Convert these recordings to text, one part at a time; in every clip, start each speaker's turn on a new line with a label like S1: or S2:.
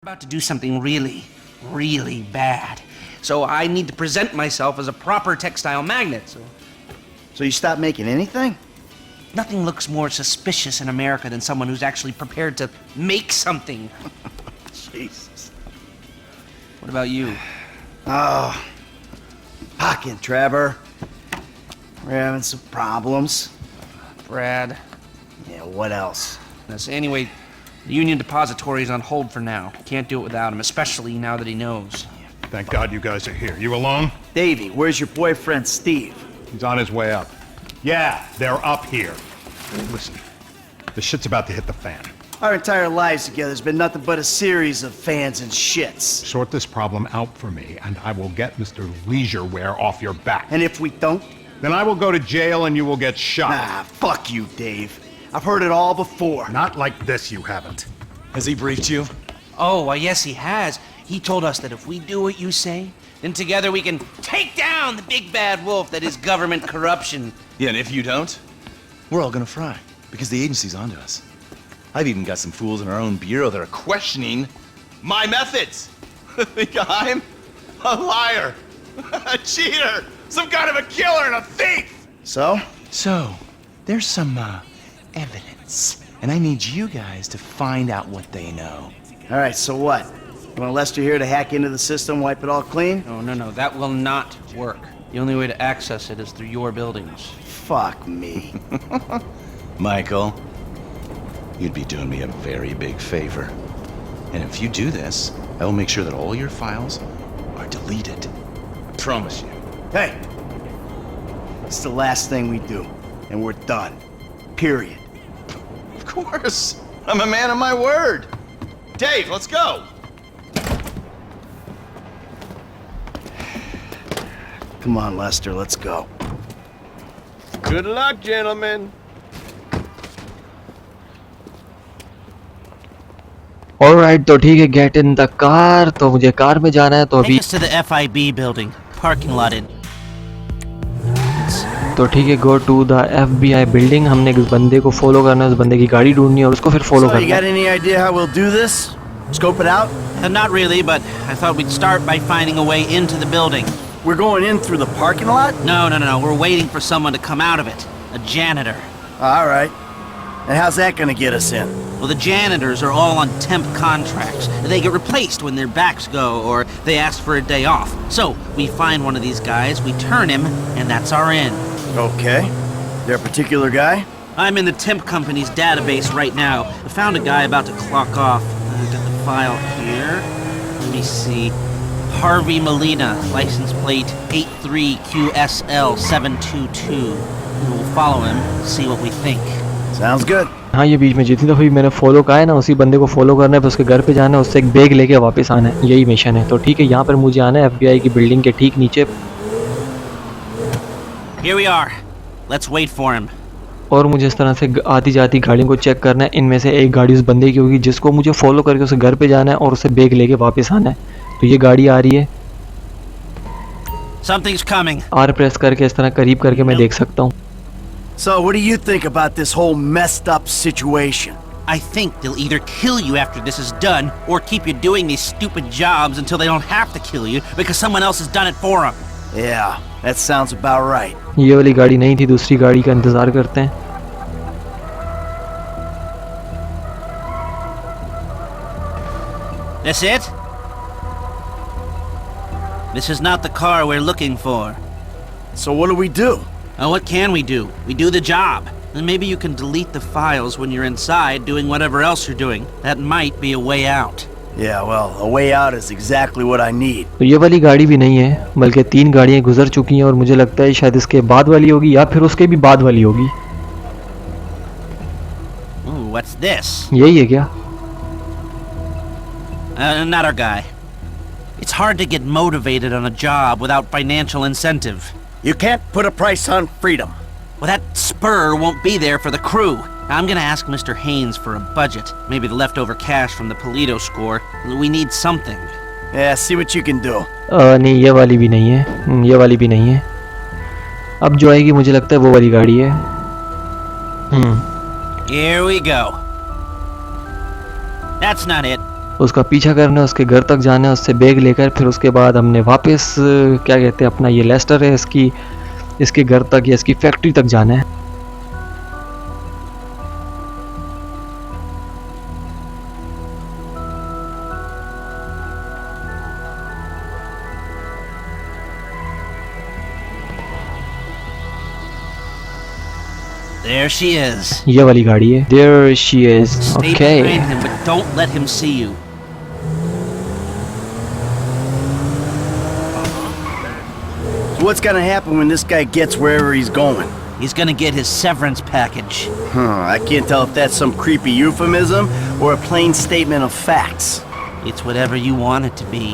S1: About to do something really, really bad. So I need to present myself as a proper textile magnet.
S2: So you stopped making anything?
S1: Nothing looks more suspicious in America than someone who's actually prepared to make something.
S2: Jesus.
S1: What about you?
S2: Oh, fucking Trevor. We're having some problems.
S1: Brad.
S2: Yeah, what else?
S1: Anyway, the Union Depository is on hold for now. Can't do it without him, especially now that he knows.
S3: Thank God you guys are here. You alone?
S2: Davey, where's your boyfriend Steve?
S3: He's on his way up. Yeah, they're up here. Listen, the shit's about to hit the fan.
S2: Our entire lives together has been nothing but a series of fans and shits.
S3: Sort this problem out for me, and I will get Mr. Leisureware off your back.
S2: And if we don't?
S3: Then I will go to jail and you will get shot.
S2: Ah, fuck you, Dave. I've heard it all before.
S3: Not like this, you haven't.
S4: Has he briefed you?
S1: Oh, well, yes, he has. He told us that if we do what you say, then together we can take down the big bad wolf that is government corruption.
S4: Yeah, and if you don't, we're all gonna fry, because the agency's onto us. I've even got some fools in our own bureau that are questioning my methods. Think I'm a liar, a cheater, some kind of a killer and a thief.
S2: So,
S4: there's some evidence, and I need you guys to find out what they know.
S2: all right, so what? You want Lester here to hack into the system, wipe it all clean?
S1: Oh, no, that will not work. The only way to access it is through your buildings.
S2: Fuck me.
S4: Michael, you'd be doing me a very big favor. And if you do this, I will make sure that all your files are deleted. I promise you.
S2: Hey, it's the last thing we do, and we're done. Period.
S4: Of course. I'm a man of my word. Dave, let's go.
S2: Come on, Lester, let's go.
S5: Good luck, gentlemen.
S6: Alright, तो ठीक है, get in the car. तो मुझे car में जाना है, तो अभी
S1: Take us to the FIB building, parking lot in.
S6: तो ठीक है, go to the FBI building. हमने इस बंदे को फॉलो करना है, उस बंदे की गाड़ी ढूंढनी है और उसको फिर फॉलो
S2: So, you
S6: करना
S2: got
S6: है.
S2: any idea how we'll do this? Scope it out?
S1: Not really, but I thought we'd start by finding a way into the building.
S2: We're going in through the parking lot?
S1: No, we're waiting for someone to come out of it. A janitor.
S2: All right. And how's that gonna get us in?
S1: Well, the janitors are all on temp contracts. They get replaced when their backs go or they ask for a day off. So, we find one of these guys, we turn him, and that's our in.
S2: Okay. There a particular guy?
S1: I'm in the temp company's database right now. I found a guy about to clock off. I've got the file here. Let me see. Harvey Molina, license plate 83QSL722. We'll follow him, see what we think.
S2: Sounds good.
S6: हाँ, ये बीच में जितनी दफ़ा भी मैंने follow कहा है ना, उसी बंदे को फॉलो करना है, फिर उसके घर पे जाना है, उससे एक बैग लेके वापस आना है. यही मिशन है. तो ठीक है, यहाँ पर मुझे आना है FBI की बिल्डिंग के ठीक नीचे.
S1: Here we are. Let's wait for him.
S6: और मुझे इस तरह से आती जाती गाड़ियों को चेक करना है. इनमें से एक गाड़ी उस बंदे की होगी जिसको मुझे फॉलो करके उसके घर पे जाना है और उससे बैग लेके वापस आना है. तो ये गाड़ी आ रही है.
S1: Something's coming.
S6: R प्रेस करके इस तरह करीब करके मैं देख सकता हूँ.
S2: So, what do you think about this whole messed up situation?
S1: I think they'll either kill you after this is done, or keep you doing these stupid jobs until they don't have to kill you because someone else has done it for them.
S2: Yeah, that sounds about right.
S6: ये वाली गाड़ी नहीं थी, दूसरी गाड़ी का इंतज़ार करते हैं.
S1: That's it? This is not the car we're looking for.
S2: So what do we do?
S1: What can we do? We do the job. And maybe you can delete the files when you're inside doing whatever else you're doing. That might be a way out.
S2: Yeah, well, a way out is exactly what I need.
S6: तो ये वाली गाड़ी भी नहीं है, बल्कि 3 गाड़ियाँ गुजर चुकी हैं और मुझे लगता है शायद इसके बाद वाली होगी या फिर उसके भी बाद वाली होगी.
S1: Ooh, what's this?
S6: यही है क्या?
S1: Not our guy. It's hard to get motivated on a job without financial incentive.
S2: You can't put a price on freedom.
S1: Well, that spur won't be there for the crew. I'm gonna ask Mr. Haynes for a budget. Maybe the leftover cash from the Polito score. We need something.
S2: Yeah, see what you can do.
S6: नहीं, ये वाली भी नहीं है. ये वाली भी नहीं है. अब जो आएगी मुझे लगता है वो वाली गाड़ी है.
S1: Here we go. That's not it.
S6: उसका पीछा करना है, उसके घर तक जाना है, उससे बैग लेकर फिर उसके बाद हमने वापस क्या कहते हैं अपना ये लेस्टर है इसके घर तक या इसकी फैक्ट्री तक जाना है।
S1: There she is.
S6: ये वाली गाड़ी है। There she is.
S1: Stay
S6: Okay.
S1: behind him, but don't let him see you.
S2: So what's gonna happen when this guy gets wherever he's going?
S1: He's gonna get his severance package.
S2: I can't tell if that's some creepy euphemism or a plain statement of facts.
S1: It's whatever you want it to be.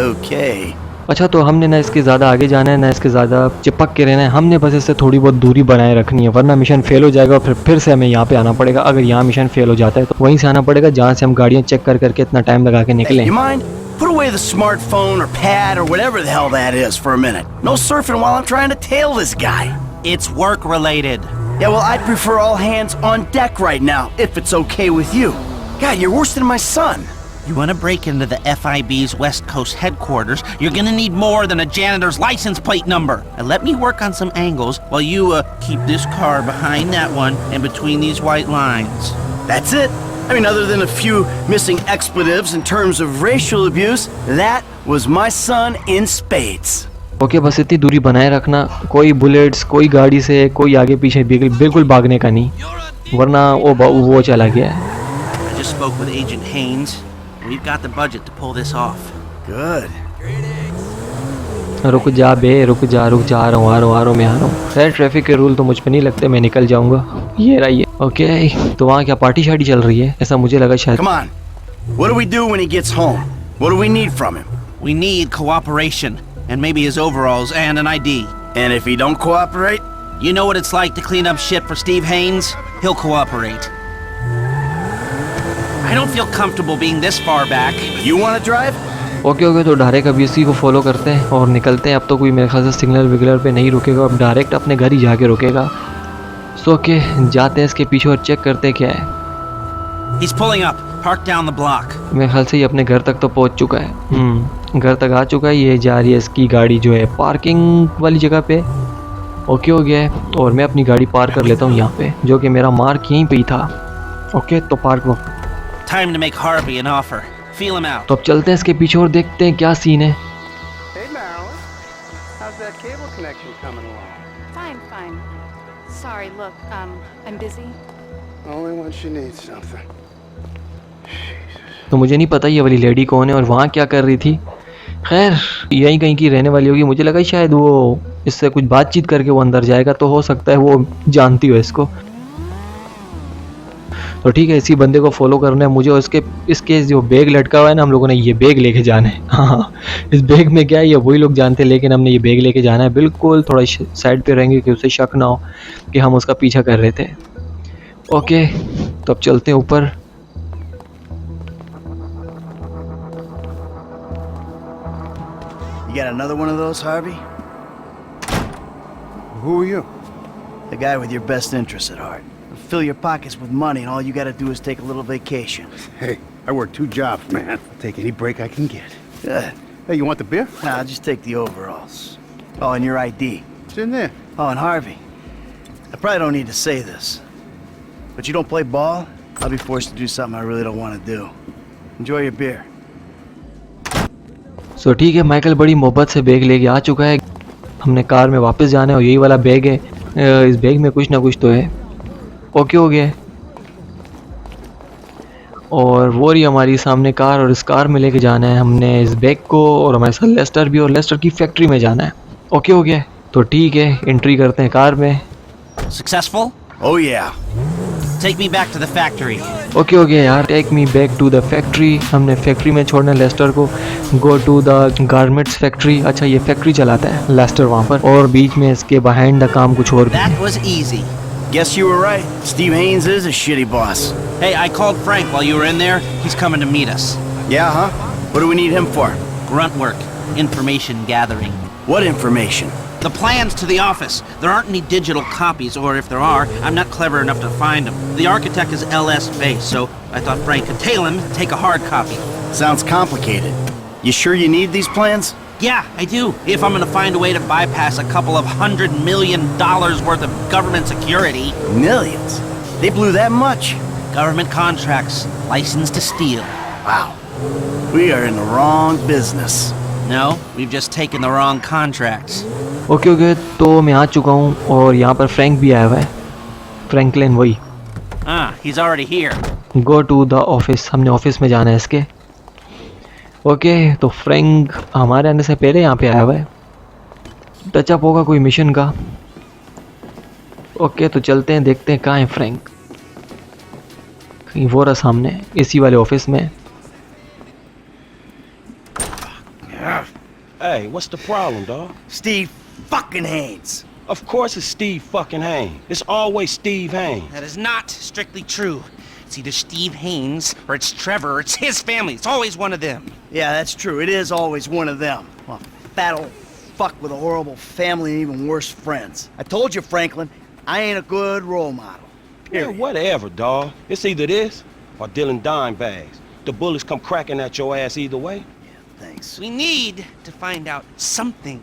S2: Okay.
S6: अच्छा तो हमने ना इसके ज़्यादा आगे जाना है ना इसके ज़्यादा चिपक के रहना है, हमने बस इससे थोड़ी बहुत दूरी बनाए रखनी है, वरना मिशन फेल हो जाएगा और फिर से हमें यहाँ पे आना पड़ेगा। अगर यहाँ मिशन फेल हो जाता है तो वहीं से आना पड़ेगा जहाँ से हम गाड़ियाँ चेक करके इतना टाइम लगा के निकले।
S2: You mind? Put away the smartphone or pad or whatever the hell that is for a minute. No surfing while I'm trying to tail this guy.
S1: It's work related.
S2: Yeah, well, I'd prefer all hands on deck right now, if it's okay with you. God, you're worse than my son.
S1: You want to break into the FIB's West Coast headquarters, you're gonna need more than a janitor's license plate number. And let me work on some angles while you keep this car behind that one and between these white lines.
S2: That's it. I mean, other than a few missing expletives in terms of racial abuse, that was my son in spades.
S6: Okay बस इतनी दूरी बनाए रखना, कोई bullets कोई गाड़ी से कोई आगे पीछे बिल्कुल भागने का नहीं, वरना वो चला गया है।
S1: I just spoke with Agent Haynes. We've got the budget to pull this off.
S2: Good.
S6: रुक जा बे, रुक जा आ रहा हूँ मैं आ रहा हूँ। खैर ट्रैफिक के रूल तो मुझ पे नहीं लगते, मैं निकल जाऊंगा। ये रही है। ओके तो वहाँ क्या पार्टी शार्टी चल रही है, ऐसा मुझे लगा शायद।
S2: Come on. What do we do when he gets home? What do we need from him?
S1: We need cooperation, and maybe his overalls and an ID.
S2: And if he don't cooperate?
S1: You know what it's like to clean up shit for Steve Haynes? He'll cooperate. I don't feel comfortable being this far back.
S2: You want to drive?
S6: Okay तो direct अभी इसी को follow करते हैं और निकलते हैं। अब तो कोई मेरे ख्याल से सिग्नल विग्नल पे नहीं रुकेगा, अब डायरेक्ट अपने घर ही जाके रुकेगा। सो ओके जाते हैं इसके पीछे और चेक करते हैं क्या है।
S1: He's pulling up. Park down the block.
S6: मेरे ख्याल से ये अपने घर तक तो पहुंच चुका है। घर तक आ चुका है, ये जा रही है इसकी गाड़ी जो है पार्किंग वाली जगह पे। ओके हो गया है और मैं अपनी गाड़ी पार्क कर लेता हूँ यहाँ पे, जो कि मेरा मार्क यहीं पे ही था। ओके तो park
S1: Time to make Harvey an offer. Feel him out.
S6: तो अब चलते हैं इसके पीछे और देखते हैं क्या सीन है।
S5: Hey, Marilyn. How's that cable connection coming along?
S7: Fine, fine. Sorry, look, I'm busy.
S5: Only when she needs something.
S6: तो मुझे नहीं पता ये वाली लेडी कौन है और वहाँ क्या कर रही थी। खैर यहीं कहीं की रहने वाली होगी, मुझे लगा शायद वो इससे कुछ बातचीत करके वो अंदर जाएगा, तो हो सकता है वो जानती हो इसको। तो ठीक है इसी बंदे को फॉलो करना है मुझे, और इसके जो बैग लटका हुआ है ना, हम लोगों ने ये बैग लेके जाना है। हाँ इस बैग में क्या है ये वही लोग जानते हैं, लेकिन हमने ये बैग लेके जाना है। बिल्कुल थोड़ा साइड पे रहेंगे कि उसे शक ना हो कि हम उसका पीछा कर रहे थे। ओके तो अब चलते हैं ऊपर।
S2: You got another one of those, Harvey?
S5: Who are you?
S2: The guy with your best interests at heart. Fill your pockets with money and all you gotta do is take a little vacation.
S5: Hey, I work 2 jobs, man. I'll take any break I can get.
S2: Good.
S5: Hey, you want the beer?
S2: Nah, I'll just take the overalls. Oh, and your ID.
S5: It's in there.
S2: Oh, and Harvey, I probably don't need to say this, but you don't play ball, I'll be forced to do something I really don't want to do. Enjoy your beer.
S6: सो ठीक है Michael बड़ी मोहब्बत से bag लेके आ चुका है। हमने car में वापस जाना है और यही वाला बैग है, इस बैग में कुछ ना कुछ तो है। ओके हो गया है और वो रही हमारी सामने कार, और इस कार में लेके जाना है हमने इस बैग को, और हमारे साथ लेस्टर भी, और लेस्टर की फैक्ट्री में जाना है। ओके हो गया है तो ठीक है एंट्री करते हैं कार में।
S1: Successful?
S2: Oh yeah.
S1: Take me back to the factory.
S6: Okay हो गया यार, take me back to the factory. हमने फैक्ट्री में छोड़ना है लेस्टर को। Go to the garments factory. अच्छा ये फैक्ट्री चलाता है लेस्टर वहाँ पर, और बीच में इसके बिहाइंड द काम कुछ और भी।
S1: That was easy.
S2: Guess you were right. Steve Haynes is a shitty boss.
S1: Hey, I called Frank while you were in there. He's coming to meet us.
S2: Yeah, huh? What do we need him for?
S1: Grunt work. Information gathering.
S2: What information?
S1: The plans to the office. There aren't any digital copies, or if there are, I'm not clever enough to find them. The architect is L.S. Base, so I thought Frank could tail him to take a hard copy.
S2: Sounds complicated. You sure you need these plans?
S1: Yeah, I do. If I'm gonna find a way to bypass a couple of $100 million worth of government security.
S2: Millions? They blew that much?
S1: Government contracts, license to steal.
S2: Wow. We are in the wrong business.
S1: No, we've just taken the wrong contracts.
S6: Okay तो मैं आ चुका हूँ और यहाँ पर Frank भी आया हुआ है, फ्रैंकलिन वही।
S1: He's already here.
S6: Go to the office, हमने ऑफिस में जाना है इसके। ओके तो फ्रैंक हमारे आने से पहले यहाँ पे आया हुआ है, टचअप होगा कोई मिशन का। ओके तो चलते हैं, देखते हैं कहाँ है फ्रैंक। कहीं वो रहा सामने इसी वाले ऑफिस में।
S8: Hey, what's the problem, dog?
S2: Steve fucking Haynes.
S8: Of course it's Steve fucking Haynes. It's always Steve Haynes.
S1: That is not strictly true. It's either Steve Haynes or it's Trevor or it's his family. It's always one of them.
S2: Yeah, that's true. It is always one of them. Well, fat old fuck with a horrible family and even worse friends. I told you, Franklin, I ain't a good role model.
S8: Yeah, whatever, dog. It's either this or dealing dime bags. The bullets come cracking at your ass either way.
S2: Thanks.
S1: We need to find out something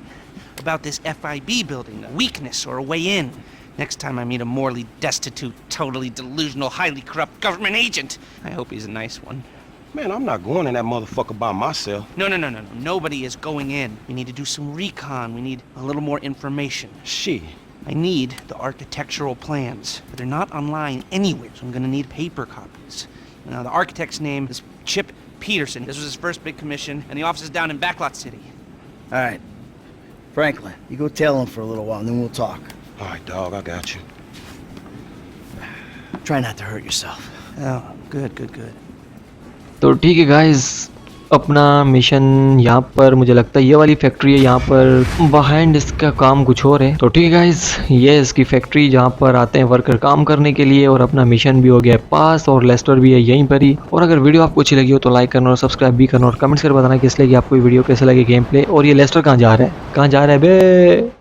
S1: about this FIB building, a weakness or a way in. Next time I meet a morally destitute, totally delusional, highly corrupt government agent, I hope he's a nice one.
S8: Man, I'm not going in that motherfucker by myself.
S1: No. Nobody is going in. We need to do some recon. We need a little more information.
S8: Shit.
S1: I need the architectural plans, but they're not online anywhere, so I'm gonna need paper copies. Now, the architect's name is Chip Peterson. This was his first big commission, and the office is down in Backlot City.
S2: All right. Franklin, you go tell him for a little while, and then we'll talk.
S8: All right, dog, I got you.
S2: Try not to hurt yourself.
S1: Oh, good.
S6: तो ठीक है guys, अपना mission यहाँ पर मुझे लगता है ये वाली फैक्ट्री है, यहाँ पर बिहाइंड इसका काम कुछ और है। तो ठीक है गाइस, ये इसकी फैक्ट्री जहाँ पर आते हैं वर्कर काम करने के लिए, और अपना मिशन भी हो गया पास और लेस्टर भी है यहीं पर ही। और अगर वीडियो आपको अच्छी लगी हो तो लाइक करना और सब्सक्राइब भी करना और कमेंट्स कर बताना किस लगी आपको वीडियो, कैसे लगे गेम प्ले, और ये लेस्टर कहाँ जा रहा है बे।